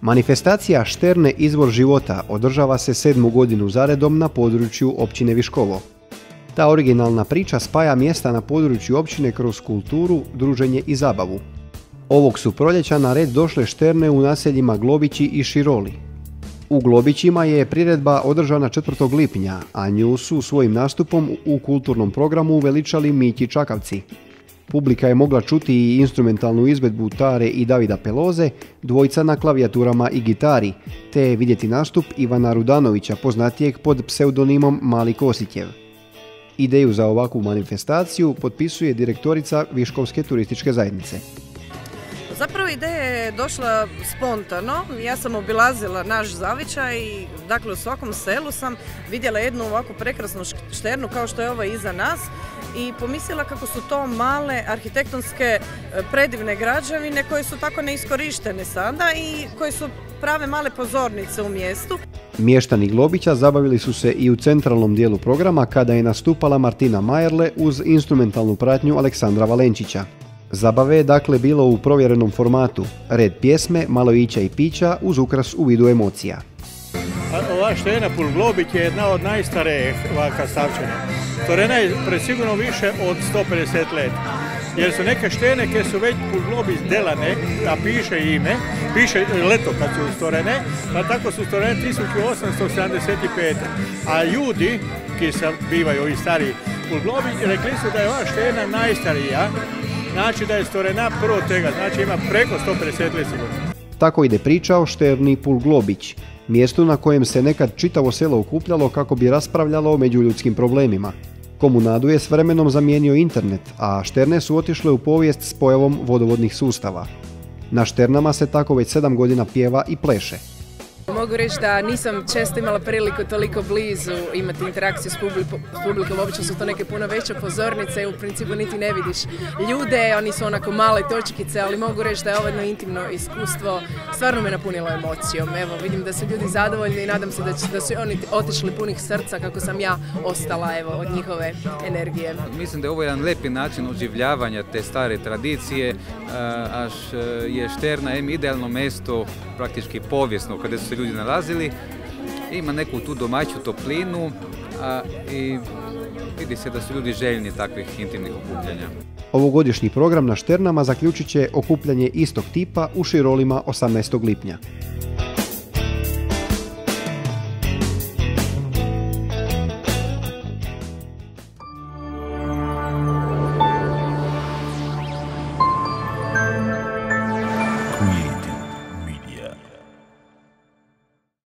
Manifestacija Šterne izvor života održava se 7. godinu zaredom na području općine Viškovo. Ta originalna priča spaja mjesta na području općine kroz kulturu, druženje i zabavu. Ovog su proljeća na red došle šterne u naseljima Globići i Široli. U Globićima je priredba održana 4. lipnja, a nju su svojim nastupom u kulturnom programu uveličali Miki Čakavci. Publika je mogla čuti i instrumentalnu izvedbu Tare i Davida Peloze, dvojca na klavijaturama i gitari, te vidjeti nastup Ivana Rudanovića, poznatijeg pod pseudonimom Mali Kositjev. Ideju za ovakvu manifestaciju potpisuje direktorica Viškovske turističke zajednice. Zapravo ideja je došla spontano. Ja sam obilazila naš zavičaj i dakle u svakom selu sam vidjela jednu ovako prekrasnu šternu kao što je ova iza nas i pomislila kako su to male arhitektonske predivne građevine koje su tako neiskorištene sada i koje su prave male pozornice u mjestu. Mještani Globića zabavili su se i u centralnom dijelu programa kada je nastupala Martina Majerle uz instrumentalnu pratnju Aleksandra Valenčića. Zabave je dakle bilo u provjerenom formatu, red pjesme, malo ića i pića uz ukras u vidu emocija. Ova šterna Pul Globić je jedna od najstarijih ovaka stavčina. Torena je presigurno više od 150 leta. Jer su neke šterne koje su već Pul Globić delane, a piše ime, piše leto kad su stvorene, pa tako su stvorene 1875. A ljudi, ki se bivaju ovi stari Pul Globić, rekli su da je ova šterna najstarija, znači da je stvorena prvo tega, znači ima preko 150 let sigurno. Tako ide priča o šterni Pul Globić, mjestu na kojem se nekad čitavo selo okupljalo kako bi raspravljalo o međuljudskim problemima. Komunadu je s vremenom zamijenio internet, a šterne su otišle u povijest s pojavom vodovodnih sustava. Na šternama se tako već 7 godina pjeva i pleše. Mogu reći da nisam često imala priliku toliko blizu imati interakciju s publikom, obično su to neke puno veće pozornice i u principu niti ne vidiš ljude, oni su onako male točkice, ali mogu reći da je ovo jedno intimno iskustvo stvarno me napunilo emocijom. Evo, vidim da su ljudi zadovoljni i nadam se da su oni otišli punih srca kako sam ja ostala od njihove energije. Mislim da je ovo jedan lepi način oživljavanja te stare tradicije, až je Šterna idealno mjesto, praktički povijesno, kada su se ljudi nalazili, ima neku tu domaću toplinu i vidi se da su ljudi željni takvih intimnih okupljanja. Ovogodišnji program na Šternama zaključit će okupljanje istog tipa u Širolima 18. lipnja.